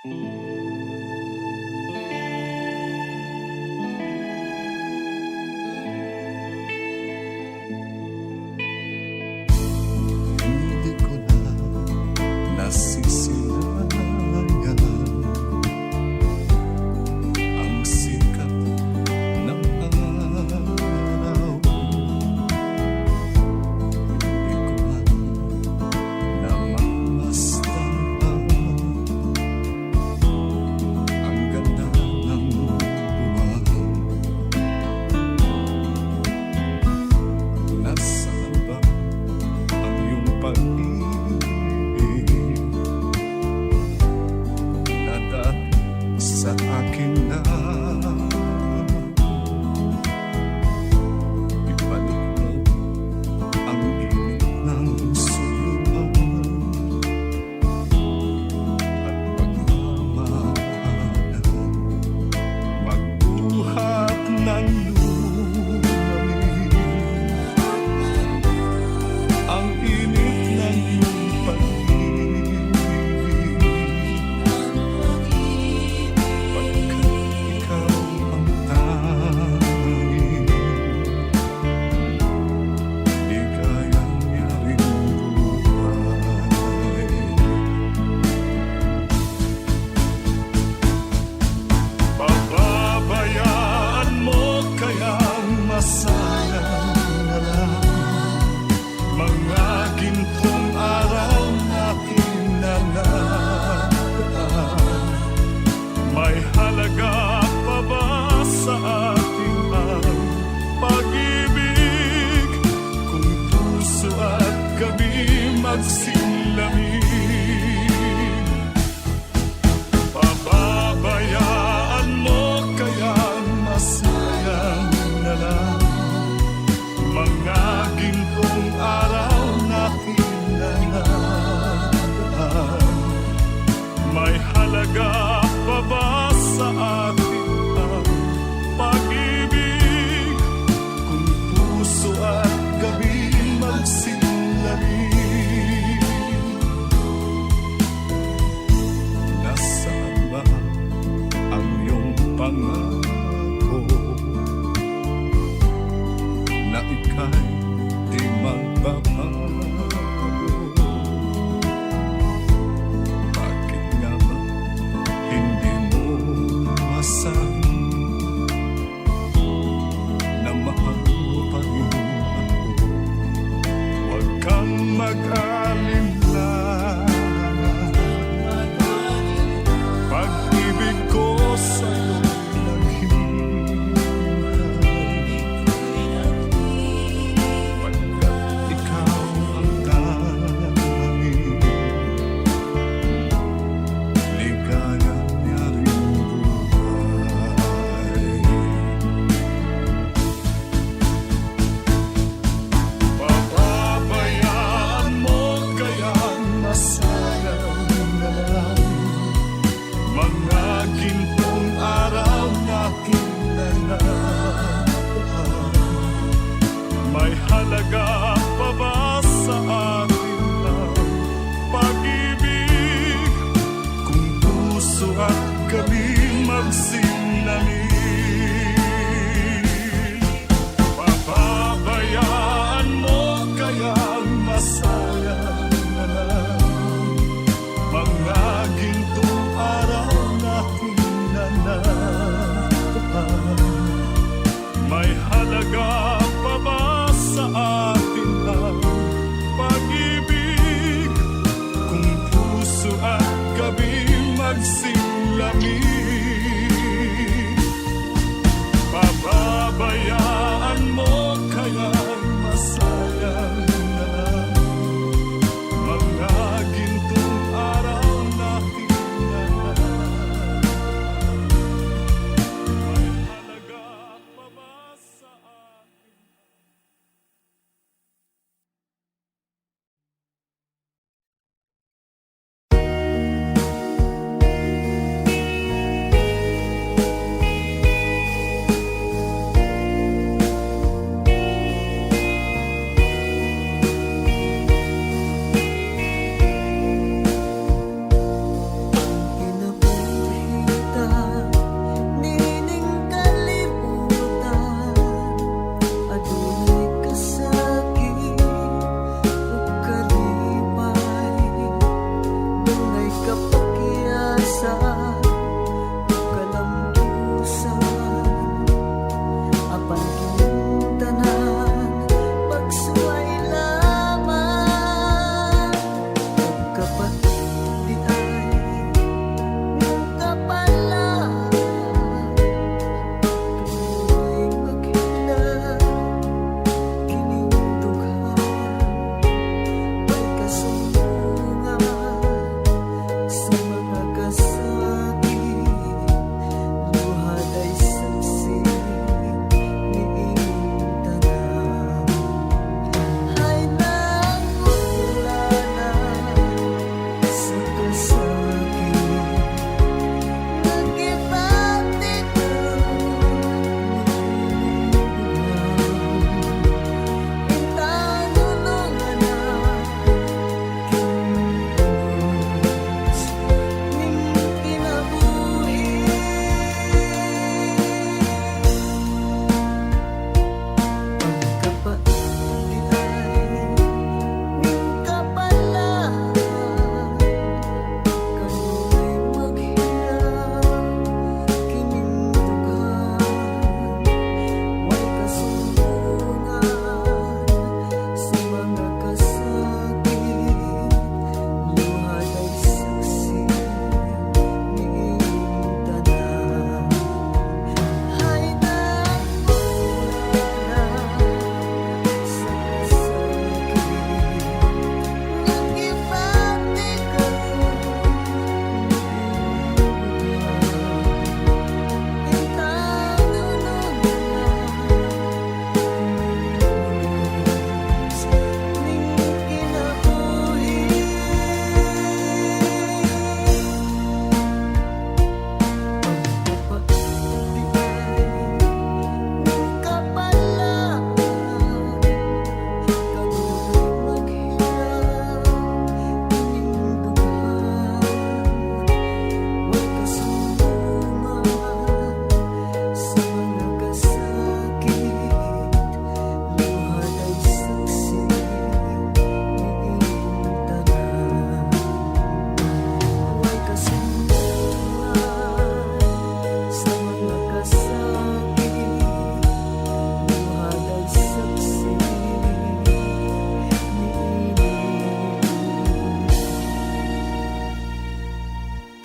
Hindi ko na nasisilayan ang sikat ng araw. Hindi ko man namamasdan ang ganda ng buwan. Nasaan ba ang iyong pag-ibig na dati sa akin na ibalik mo ang init ng suluhan at pagmamahalan, magbuhat ng lumalim ang init ng iyong pag-ibig, pagkat ikaw ang tanging ligayang yaring buhay. Pababayaan mo kayang masayang na lang mga gintong araw natin na nakaraan. May halaga pa ba sa ating ang pag-ibig kung puso at gabi magsilamig? Pababayaan mo kayang masayang na lang mga gintong araw natin na nakaraan. May halaga pa ba sa atin ang pag-ibig kung puso at gabi magsilamig? Nasaan ba ang iyong pangako na ika'y di magbabago? Bakit nga ba hindi mo masabi na mahal mo pa rin ako? Huwag kang mag-alinlangan, pag-ibig ko sa'yo naghihintay, pagkat ikaw ang tanging ligayang yaring buhay. Pababayaan mo kayang masayang na lang mga gintong araw natin na nakaraan. May halaga pa ba sa atin ang pag-ibig kung puso at gabi magsilamig? Pababayaan mo kayang masayang na lang mga gintong araw natin na nakaraan. May halaga pa ba sa atin ang pag-ibig kung puso at gabi magsilamig? Pababayaan mo kayang masayang na lang mga gintong araw natin na nakaraan. May halaga pa ba sa atin?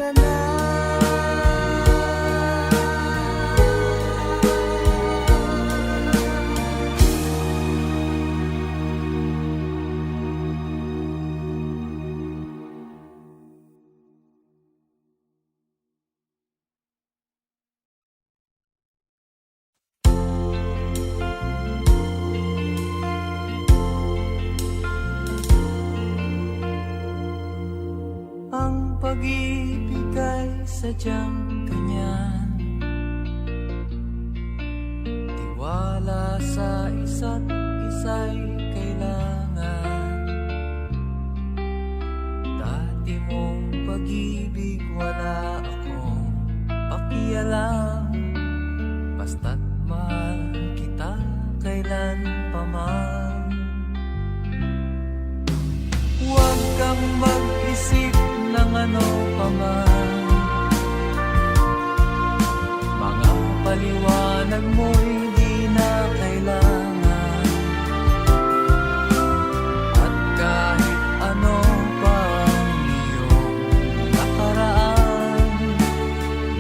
kita na. Ang pag-ibig ay sadyang ganyan, tiwala sa isa't isa'y kailangan. Dati mong pag-ibig wala akong pakialam, basta't mahal kita kailan pa man. Huwag kang mag-isip ng ano pa man, mga paliwanag mo'y di na kailangan. At kahit ano pa ang iyong nakaraan,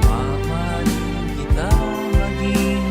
mamahalin kita maging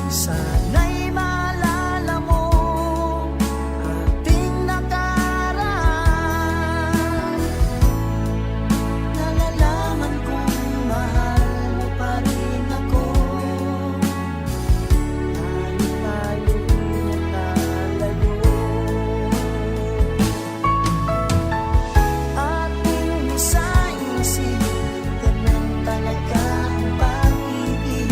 Sana'y maalala mo ating nakaraan. Nalalaman kong mahal mo pa rin ako, kahit tayo'y nagkalayo. Ating isa-isip, ganun talaga ang pag-ibig.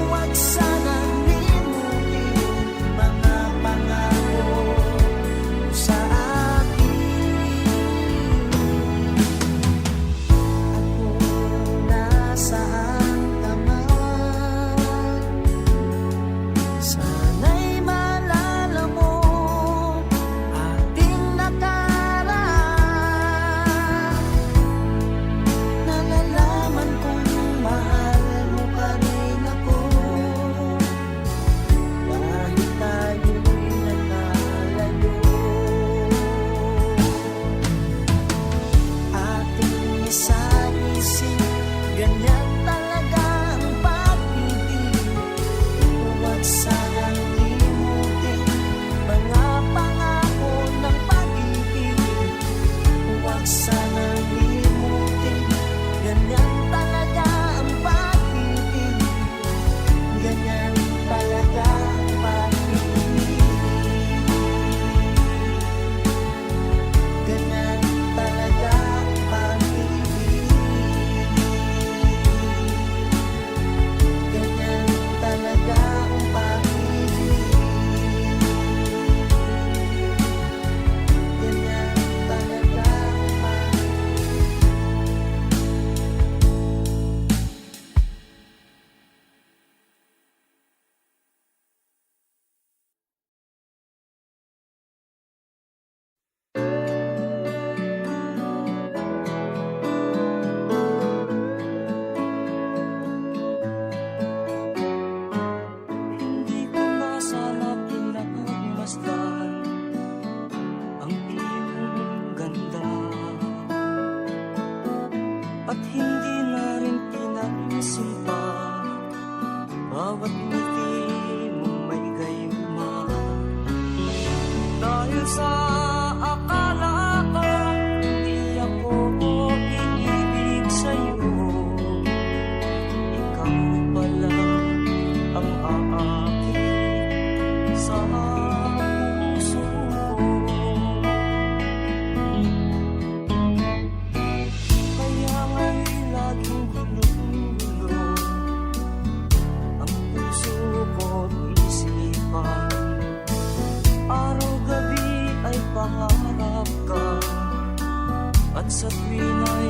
Huwag sanang limutin mga pangako mo sa akin. At kung nasaan ka man, sana'y maalala mo ating nakaraan. Nalalaman kong mahal mo pa rin ako, kahit tayo'y nagkalayo. Ating isa-isip, ganyan talaga ang pag-ibig. Huwag sanang limutin mga pangako ng pag-ibig. Huwag sanang limutin, ganyan talaga ang pag-ibig. Ganyan talaga ang pag-ibig. Ganyan talaga ang pag-ibig. Ganyan talaga ang pag-ibig. Ganyan talaga ang pag-ibig. Hindi ko na sana pinagmasdan ang iyong ganda, at hindi na rin pinagsimpa bawat ngiti mong may gayuma. Dahil sa akala ko hindi ako iibig sa'yo, ikaw pala ang aakit sa puso ko. Kaya nga'y laging gulo-gulo ang puso ko't isipan. Araw-gabi ay pangarap ka, at sa tuwin ay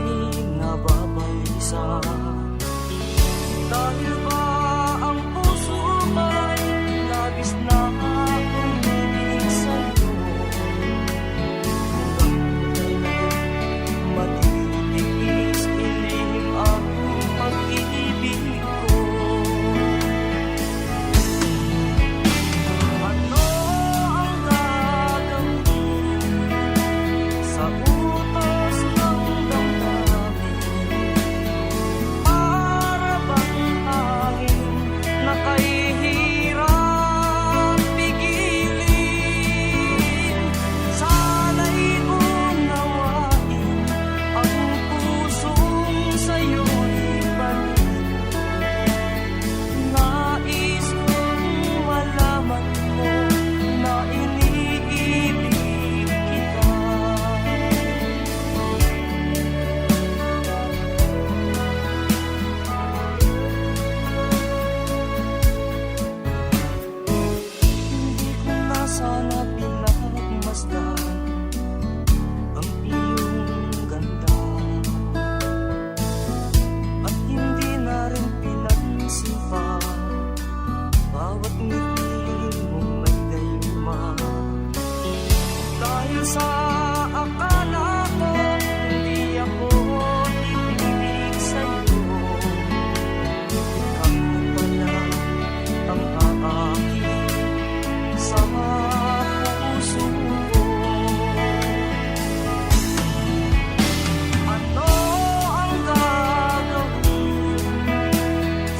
nababalisa. Dahil ba ang puso ko'y labis na umiibig sa'yo, hanggang kailan matitiis ilim ang pag-ibig ko. Ano ang gagawin sa utos ng damdamin? Para bang hangin na kahihirap pigilin? Sana'y unawain ang pusong sa'yo'y balik. Nais kong malaman mo na iniibig kita. Hindi ko na sana pinagmasdan ang iyong ganda, at hindi na rin pinagsimpa bawat ngiti mong may gayuma. Dahil sa akala ko hindi ako iibig sa'yo, ikaw pala ang aakit sa puso ko. Ano ang gagawin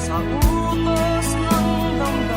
sa utos ng damdamin?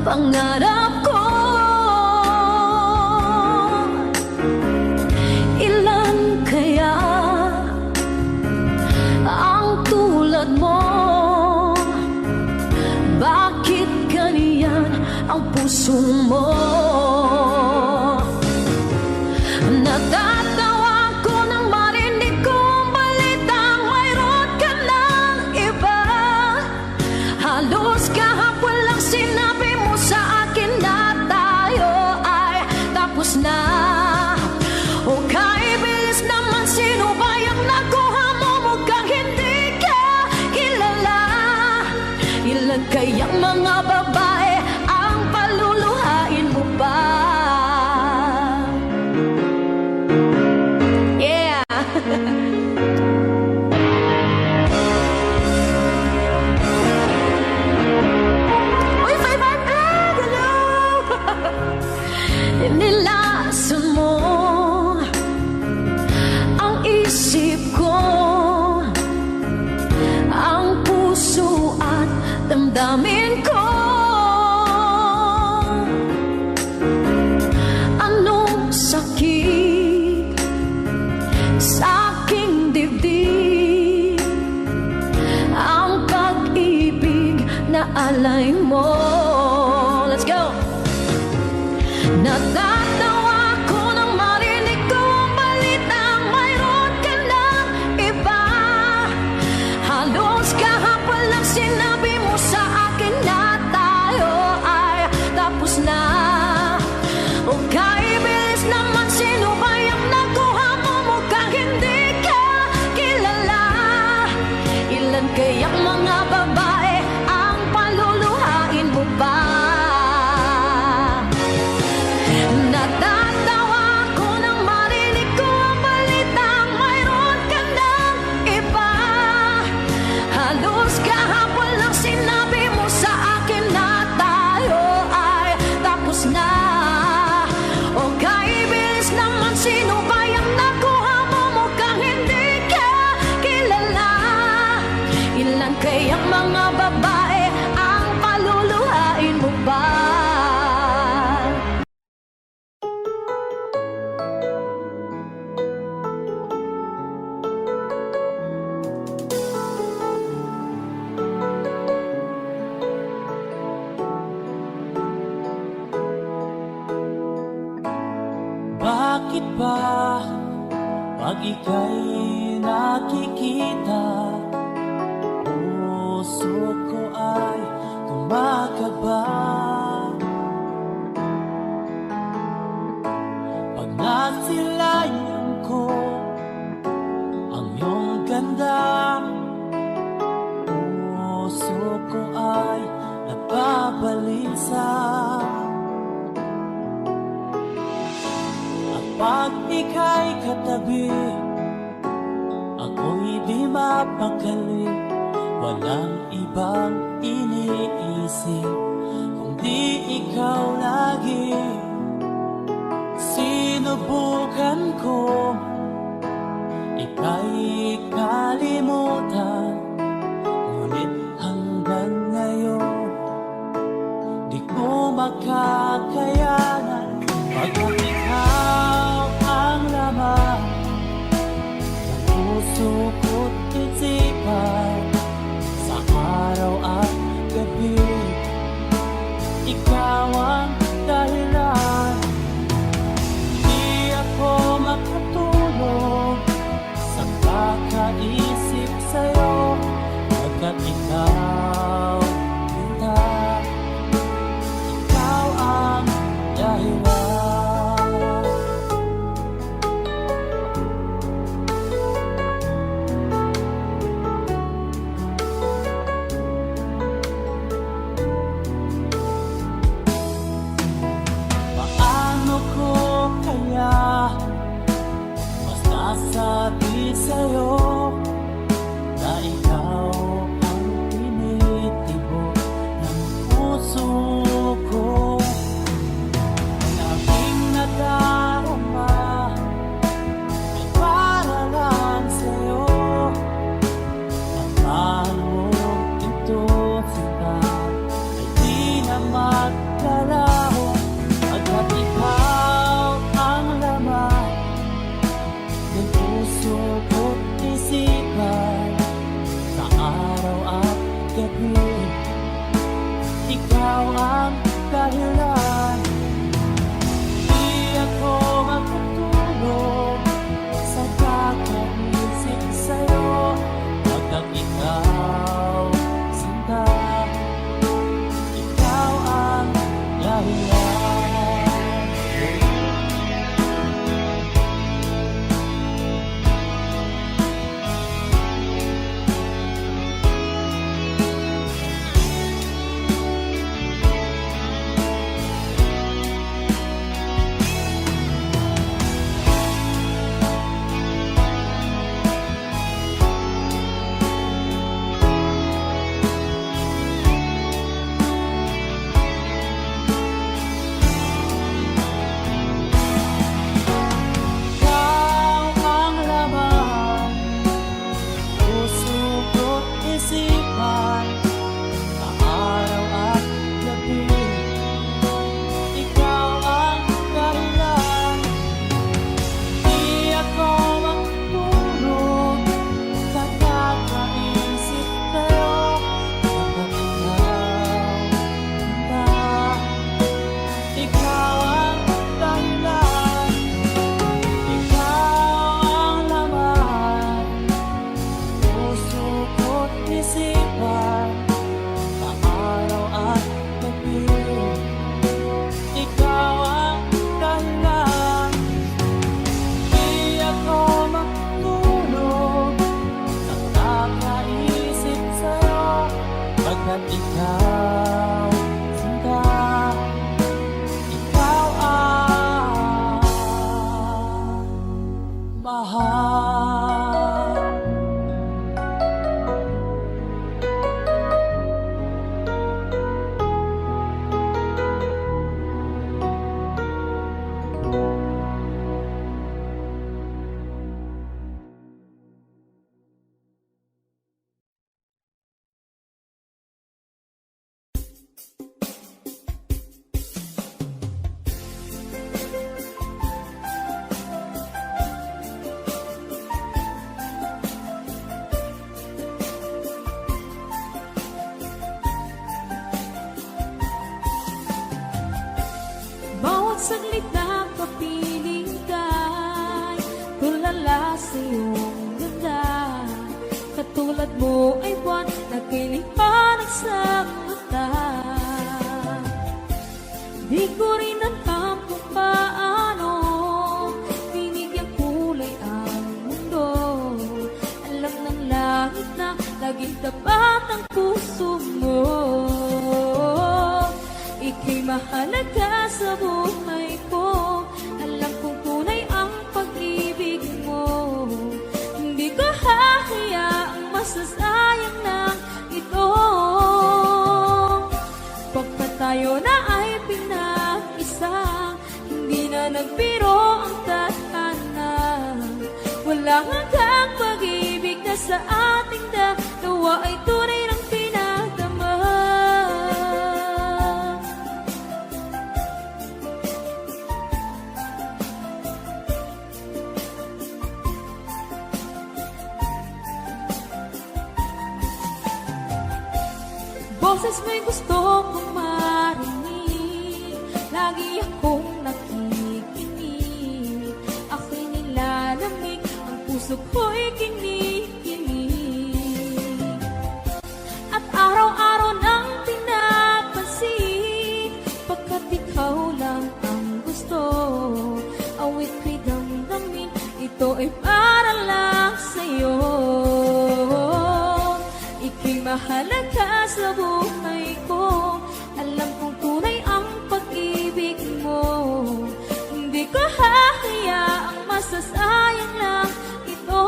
pangarap ko. Ilan kaya ang tulad mo? Bakit ganyan ang puso mo? Natatawa ko nang marinig kong balitang mayroon ka ng iba. Halos kahapon lang sinabi mo sa akin na tayo ay tapos na. Okay, bilis naman, sino ba yung nakuha mo? Mukhang hindi ka kilala. Ilan kayang mga babae ang paluluhain mo pa? Yeah. Uy, 500! Hello! Nilason mo ang isip ko, ang puso at damdamin ko. Anong sakit sa aking dibdib, ang pag-ibig na alay mo. Let's go! Natatawa ko nang marinig ko ang balitang mayroon ka ng iba. Halos kahapon lang sinabi mo sa akin na tayo ay tapos na. Okay, bilis naman, sino ba yung nakuha mo? Mukhang hindi ka kilala. Ilan kayang mga babae ang paluluhain mo pa? Natatawa ko nang marinig ko ang balitang mayroon ka ng iba. Halos kahapon lang sinabi mo sa akin na tayo ay tapos na. Okay, bilis naman, sino ba yung nakuha mo? Mukhang hindi ka kilala. Ilan kayang mga babae ang paluluhain mo ba? Bakit ba pag ika'y nakikita, puso ko ay kumakaba? Pag nasilayan ko ang iyong ganda, puso ko ay nababalisa. Pag ika'y katabi, ako'y di mapakali. Walang ibang iniisip kundi ikaw lagi. Sinubukan ko ika'y kalimutan, ngunit hanggang ngayon di ko makakayanan. Pagkat ikaw ang laman ng puso ko't isipan, sa araw at gabi, ikaw ang dahilan. Di ako ikaw ang dahilan. Di ako matutulog sa kakaisip sa'yo hanggang ikaw sinta. Ikaw ang dahilan. Ikaw ang laman, puso ko't isipan, sa araw at gabi. Ikaw ang dahilan. Di ako matulog sa kakaisip sa'yo hanggang ikaw sinta. Ikaw ang dahilan. Ikaw ang laman, puso ko't isipan, sa araw at gabi. Ikaw ang dahilan. Di ako matulog sa kakaisip sa'yo pagkat ikaw sinta. Ikaw ang mahal. Bawat saglit na kapiling ka'y tulala sa iyong ganda. Katulad mo ay buwan na kiliwanag sa mata. Di ko rin alam kung paano binigyang kulay ang mundo. Alam ng langit na laging tapat ang puso mo. Ika'y mahalaga sa buhay ko. Alam kong tunay ang pag-ibig mo. Hindi ko hahayaang masasayang na ito. Pagkat tayo na ay pinag-isa, hindi na nagbiro ang tadhana. Walang hanggang pag-ibig na sa ating dalawa ay tunay ng pinagdama. Boses mo'y gusto kong marinig, lagi akong nakikinig. Ako'y nilalamig, ang puso ko'y kinikilig. At araw-araw nang pinapansin, pagkat ikaw lang ang gusto. Awit ko'y damdamin, ito ay para lang sa'yo. Ika'y mahalaga sa buhay ko. Alam kong tunay ang pag-ibig mo. Hindi ko hahayaang masasayang lang ito.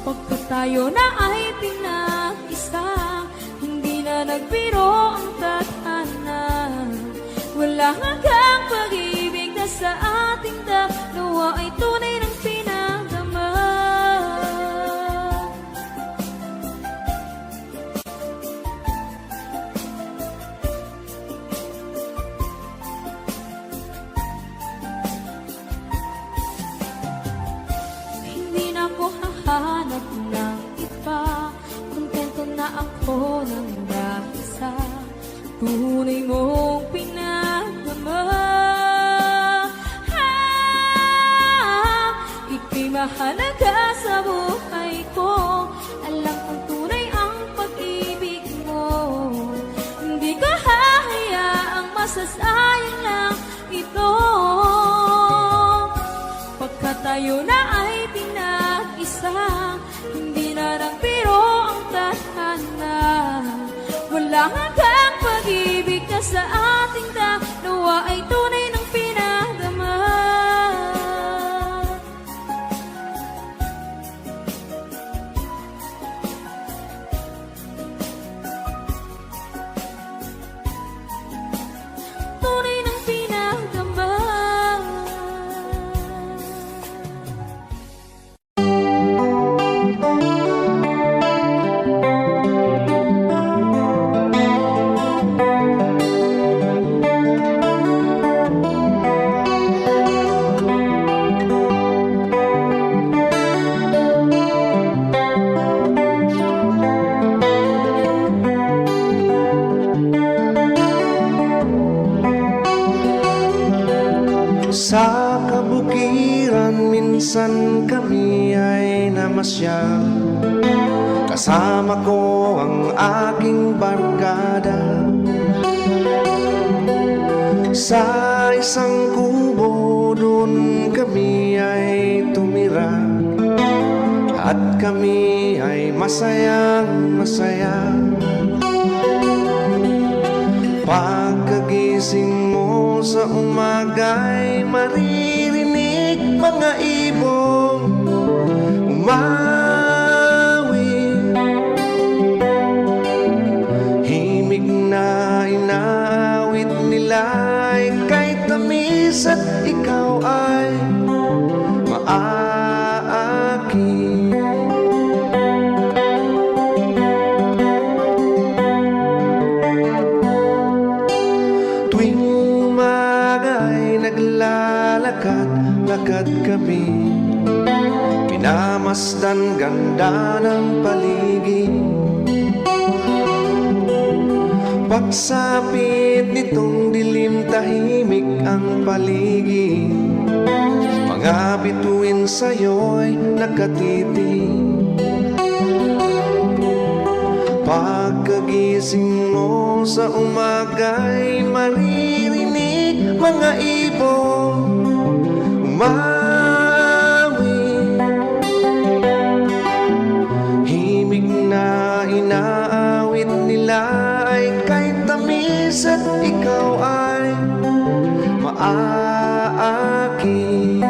Pagkat tayo na ay pinag-isa, hindi na nagbiro ang tadhana. Wala hanggang pag-ibig na sa ating dalawa ay tunay ng pinagdama. hanap ng iba. Kontento na ako ng dahil sa tunay mong pinagdama. Ika'y mahalaga sa buhay ko. Alam kong tunay ang pag-ibig mo. Hindi ko hahayaang masasayang lang ito. Pagkat tayo na ay pinag-isa, hindi na lang biro ang tadhana. Walang hanggang pag-ibig na sa ating dalawa ay tunay ng pinagdama. Tunay ng pinagdama. Sa kabukiran minsan kami ay namasyal. Kasama ko ang aking barkada. Sa isang kubo doon kami ay tumira. At kami ay masayang masaya. Pagkagising mo sa umaga'y maririnig mga ibong umawit. Himig na inaawit nila ay kay tamis at ikaw ay maaakit. Tuwing umaga'y naglalakad-lakad kami, pinamasdan ganda ng paligid. Pagsapit nitong dilim, tahimik ang paligid. Mga bituin sa'yo'y nakatitig. Pagkagising mo sa umaga'y maririnig mga ibong umawit. Himig na inaawit nila ay kay tamis at ikaw ay maaakit.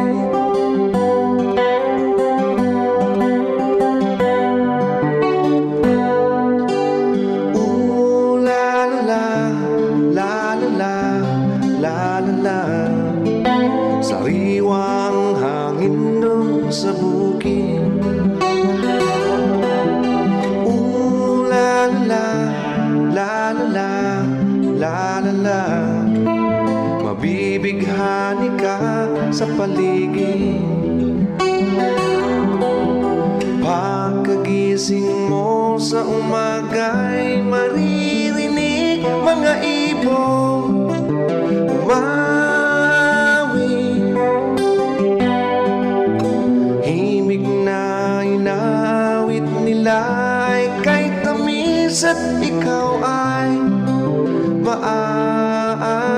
Sariwang hangin doon sa bukid. La la la la la la la. Mabibighani ka sa paligid. Pagkagising mo sa umaga'y maririnig mga ibong umawit. Himig na inaawit nila ay kay tamis at ikaw ay maaakit.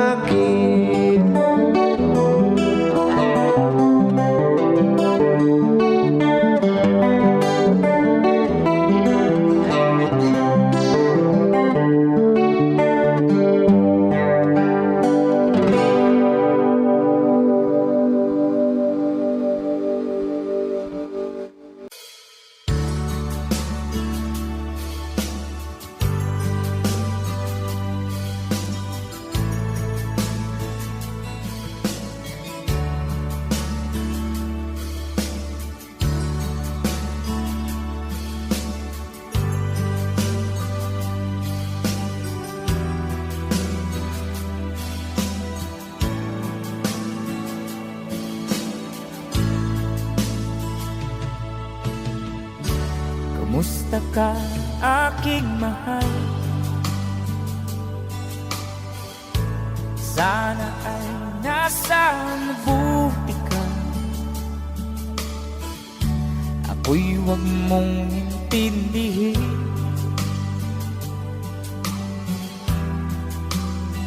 Kumusta ka, aking mahal? Sana ay nasa mabuti ka. Ako'y huwag mong intindihin.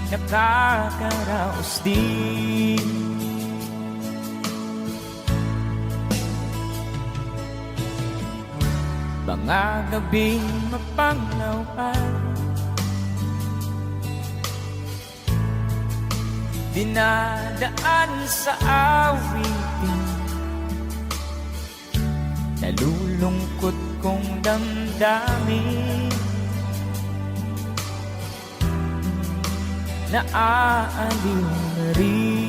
Nakakaraos din. Mga gabing mapanglawan, dinadaan sa awitin, nalulungkot kong damdamin, naaaliw na rin.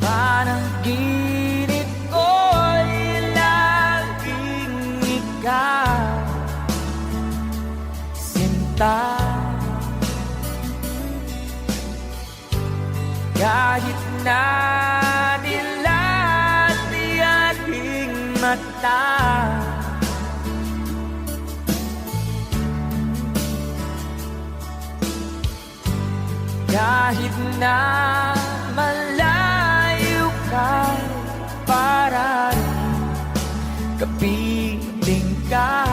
Panaginip ko'y laging ikaw, sinta. Kahit na dilat di aking mata, kahit na malayo ka, para rin kapiling ka,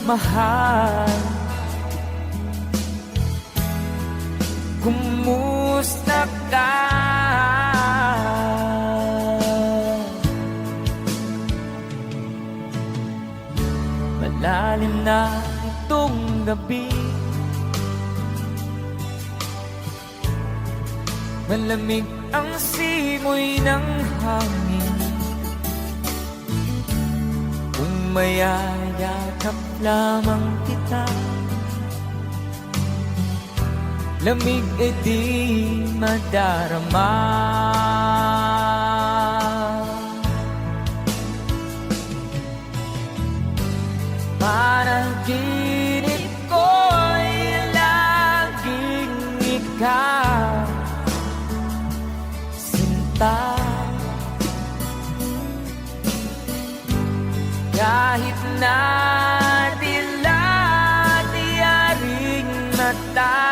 mahal. Kumusta ka? Malalim na itong gabi, malamig ang simoy ng hangin. Kung mayayakap lamang kita, lamig ay di madarama. Panaginip ko'y laging ikaw, sinta. Kahit na dilat di aring mata,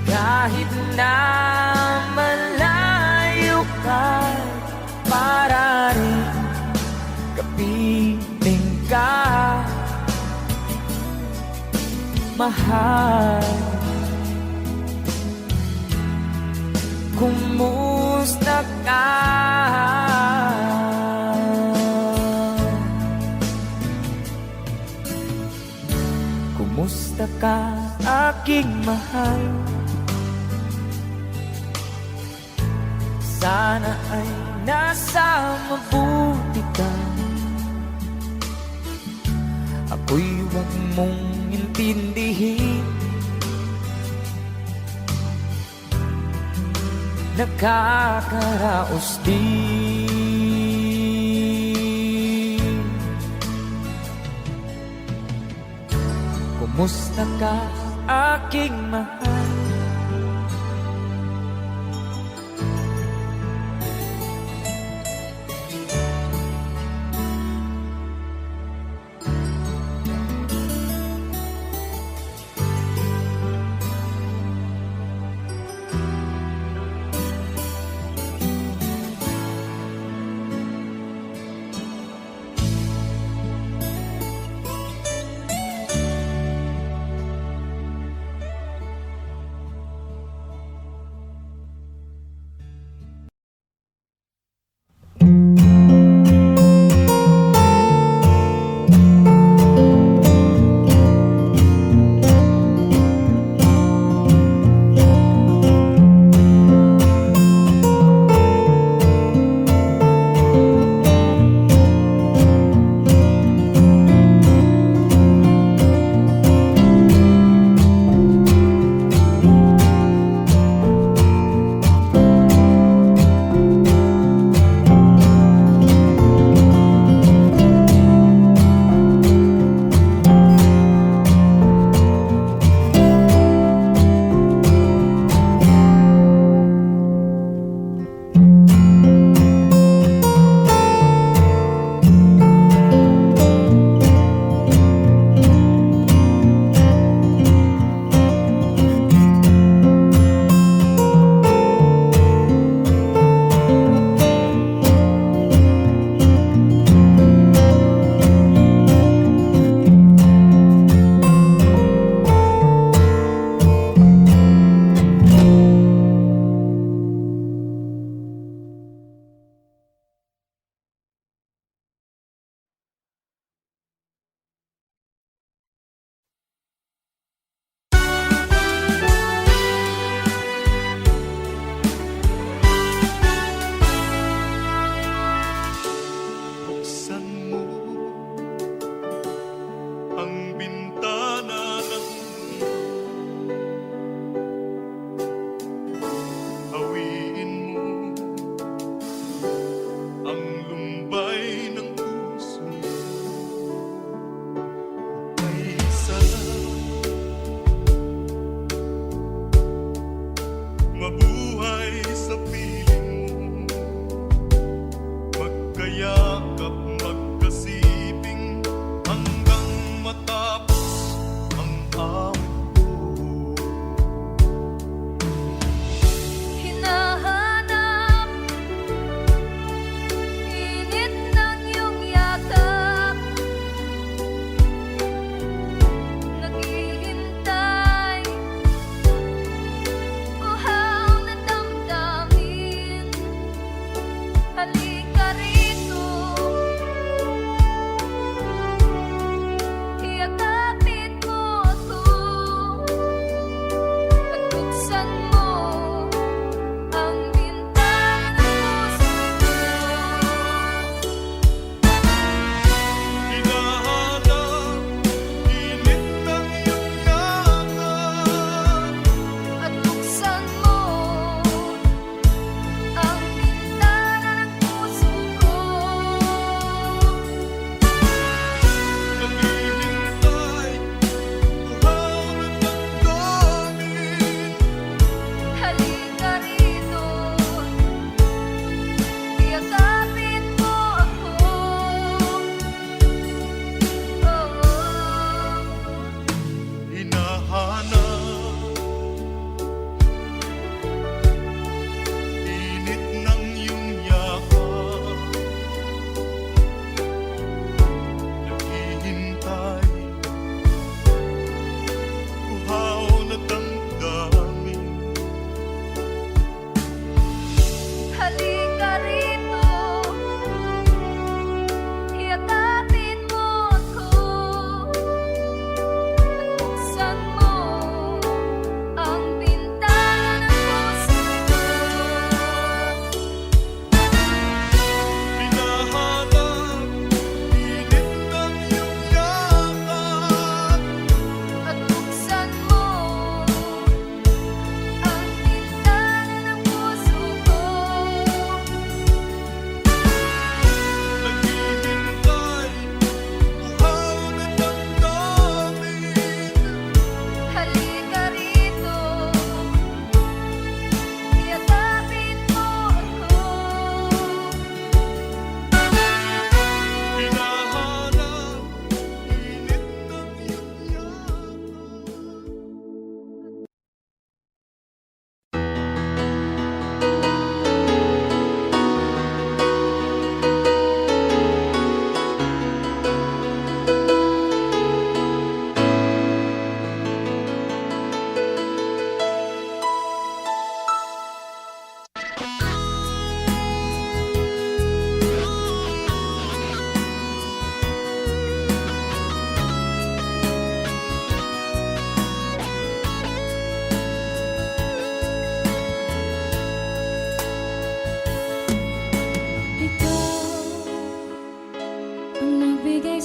kahit na malayo ka, para rin kapiling ka, mahal. Kumusta ka? Kumusta ka, aking mahal? Sana ay nasa mabuti ka. Ako'y huwag mong intindihin. Nakakaraos din. Kumusta ka, aking mahal?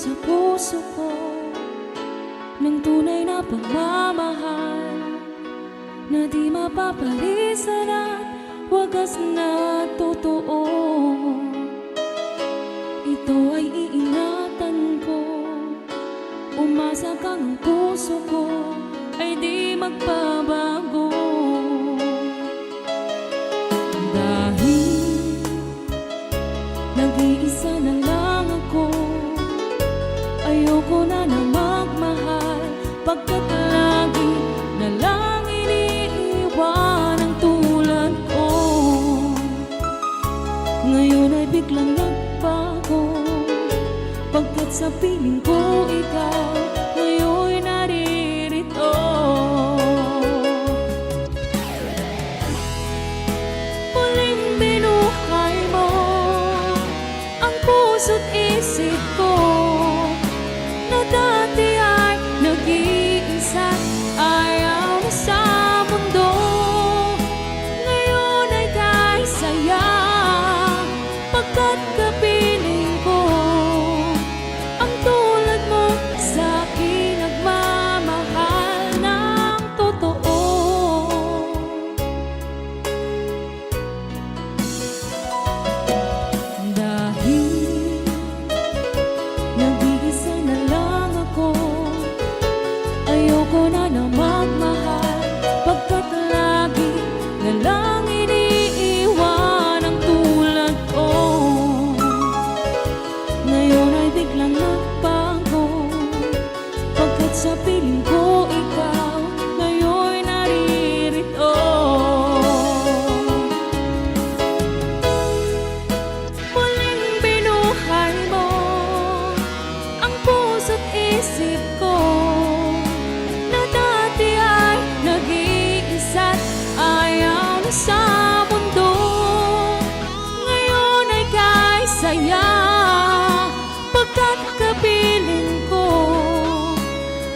sa puso ko ng tunay na pagmamahal na di mapapalisan at wagas na totoo. Ito ay iingatan ko, umasa kang ang puso ko ay di magbabago. Dahil nag-iisa na lang ako, ayoko na na magmahal, pagkat lagi na lang iniiwan ang tulad ko. Ngayon ay biglang nagbago, pagkat sa piling ko ikaw ngayon naririto. Muling binuhay mo ang puso't isip ko na dati ay nag-iisa, ayaw na sa mundo. Ngayon ay kahit saya, pagkat kapiling ko ang tulad mo sa akin nagmamahal ng totoo. Dahil nag-iisa na lang ako, ayoko na na magmahal, pagkat lagi na lang iniiwan ang tulad ko. Ngayon ay biglang nagbago, pagkat sa piling ko ikaw ngayon naririto. Muling binuhay mo ang puso't isip ko na dati ay nag-iisa't ayaw na sa mundo. Ngayon ay kahit saya, pagkat kapiling ko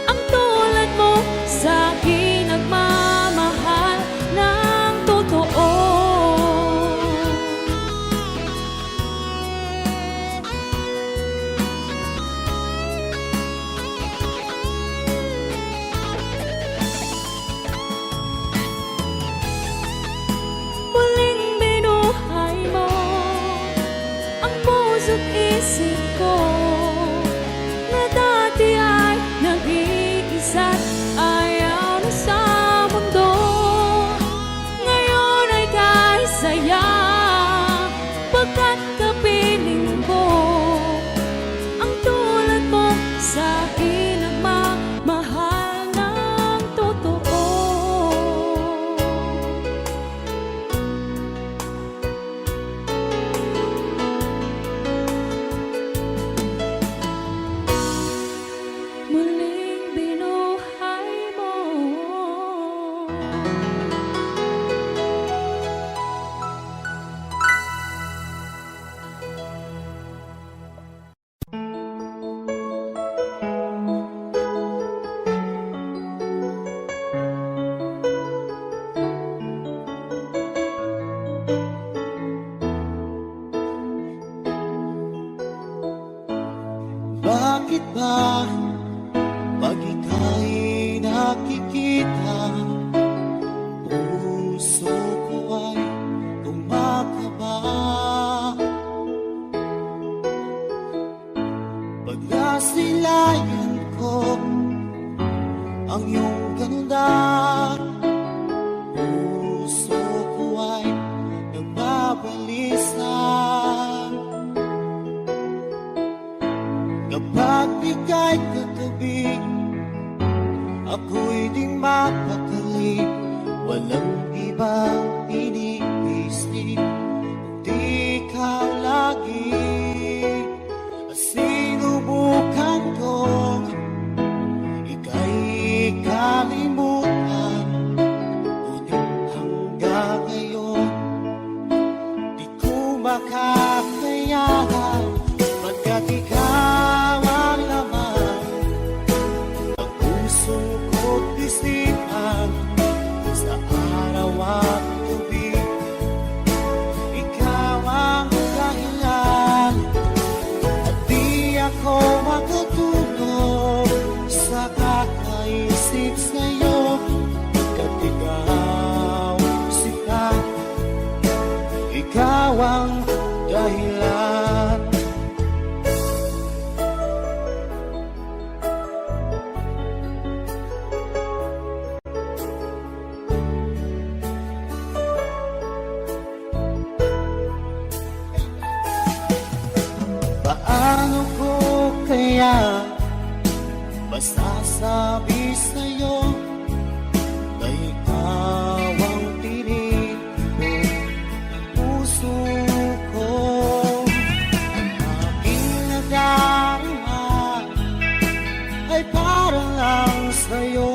ang tulad mo sa akin nagmamahal ng totoo. Muling binuhay mo ang puso't isip ko na dati ay nag-iisa't ayaw na sa mundo. Ngayon ay kahit saya, pagkat kapiling ko ang tulad mo sa akin nagmamahal ng totoo. Muling binuhay mo. Bakit ba pag ika'y nakikita, puso ko ay kumakaba? Pag nasilayan ko ang iyong ganda, puso ko ay nagbabalisa. Kapag ika'y katabi, ako'y di mapakali, walang ibang iniisip, kundi ikaw lagi. Sinubukan kong ika'y kalimutan, ngunit hanggang ngayon di ko makakayanan, pagkat ikaw ang laman ng puso ko't Paano ko kaya masasabi sa'yo na ikaw ang tinipon ng puso ko? Ang aking nadarama ay para lang sa'yo.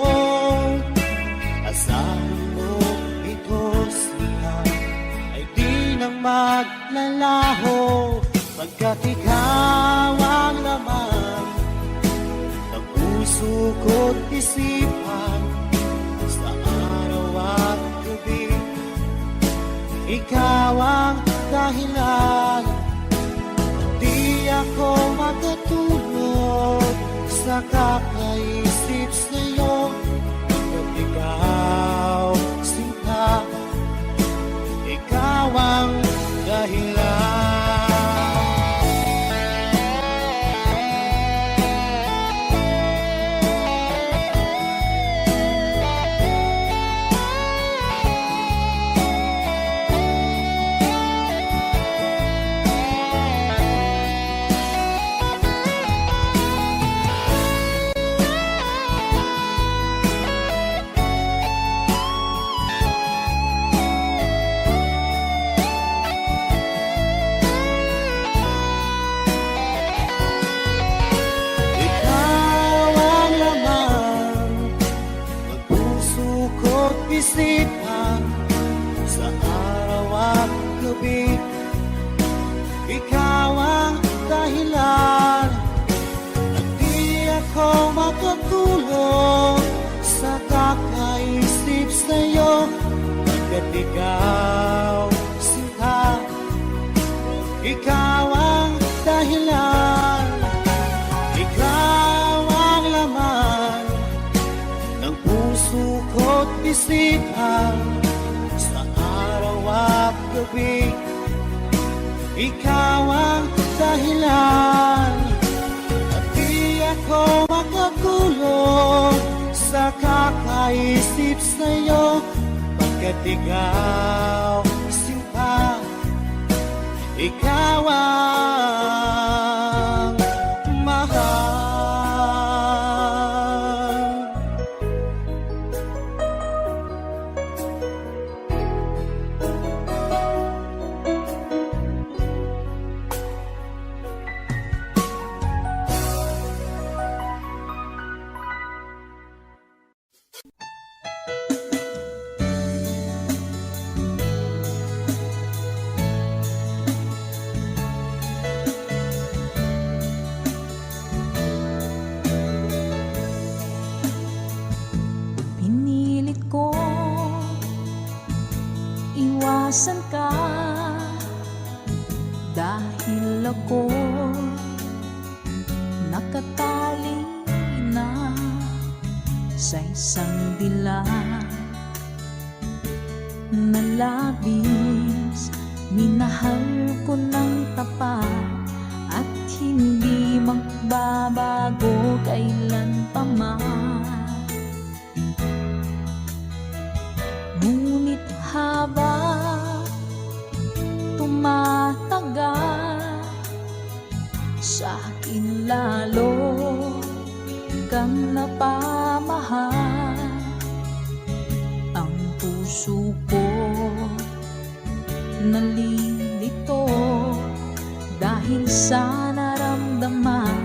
Asahan mo ito siya ay di na maglalaho, pagkat ikaw ang laman ng puso ko't isipan. Sa araw at gabi, ikaw ang dahilan. Di ako makatulog sa kakaisip sa'yo, pagkat ikaw sinta, ikaw ang dahilan. Isipan sa araw at gabi, ikaw ang dahilan. At di ako makatulog sa kakaisip sa'yo, pagkat ikaw sinta, ikaw ang dahilan. Ikaw ang laman ng puso ko't isipan sa araw at gabi, ikaw ang dahilan. At di ako makatulog sa kakaisip sa'yo, pagkat ikaw sinta, ikaw ang mahal. Pinilit ko iwasan ka dahil ako nakatali na sa isang dilag na labis. Minahal ko ng tapat at hindi magbabago kailan pa man. Ngunit habang tumatagal, sa akin lalo kang napamahal. Ang puso ko nalilito dahil sa naramdaman.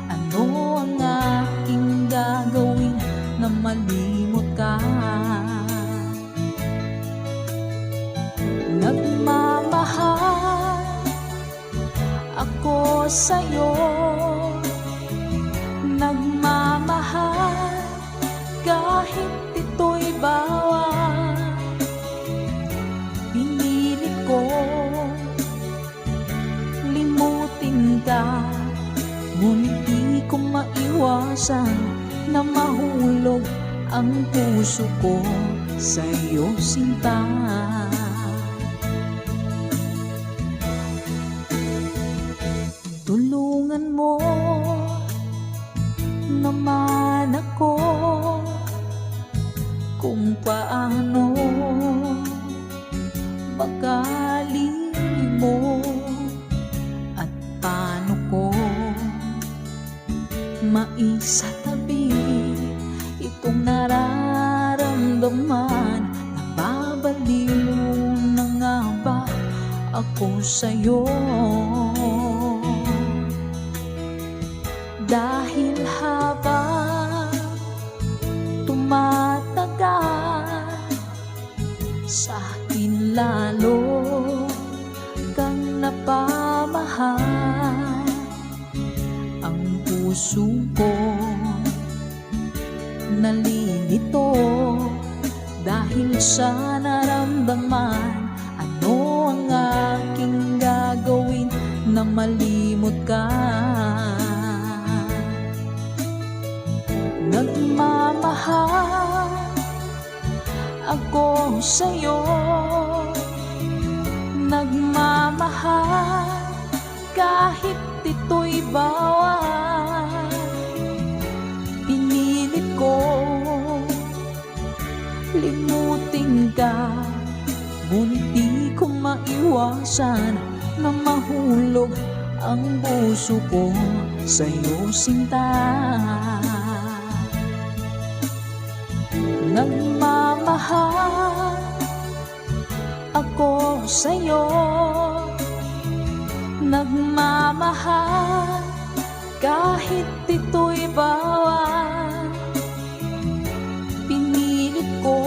Ano ang aking gagawin na malimot ka? Nagmamahal ako sa'yo, nagmamahal kahit ito'y bawal. Pinilit ko limutin ka, ngunit di ko maiwasan na mahulog ang puso ko sa'yo, sinta. Tulungan mo naman ako kung paano makalimo at paano ko maisatabi itong nararamdaman. Nababaliw na nga ba ako sa'yo? Dahil habang tumatagal, sa akin lalo kang napamahal. Ang puso ko nalilito dahil sa naramdaman. Ano ang aking gagawin na malimot ka? Nagmamahal ako sa'yo, nagmamahal kahit ito'y bawal. Pinilit ko limutin ka, ngunit di ko maiwasan na mahulog ang puso ko sa'yo, sinta. Nagmamahal ako sa'yo, nagmamahal kahit ito'y bawal. Pinilit ko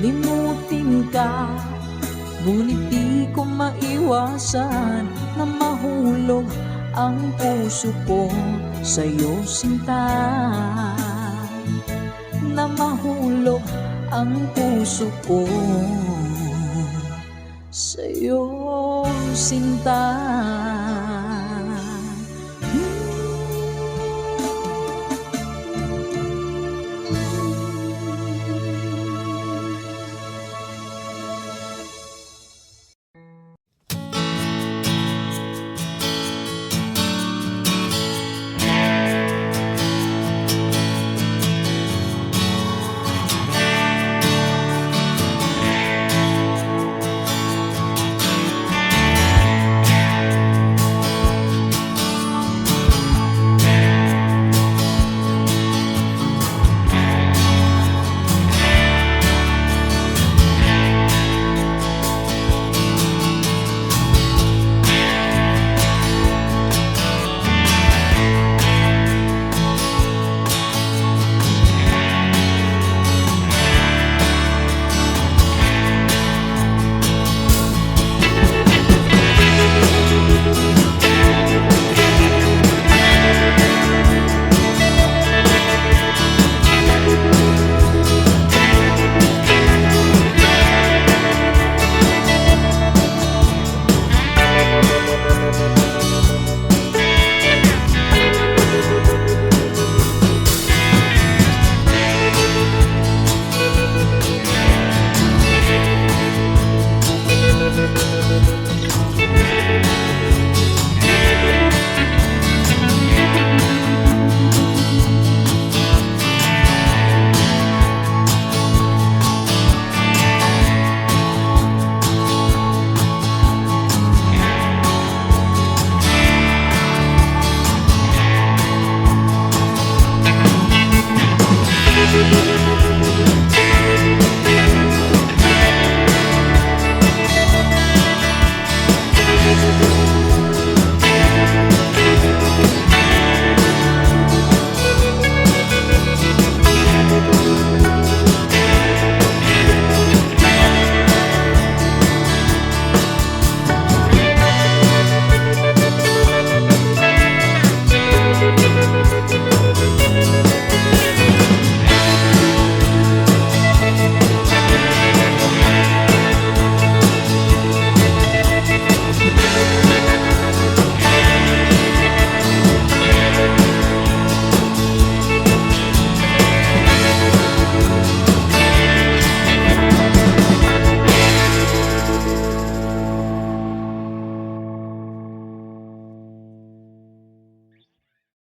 limutin ka, ngunit di ko maiwasan na mahulog ang puso ko sa'yo, sinta. Na mahulog ang puso ko sa'yo, sinta.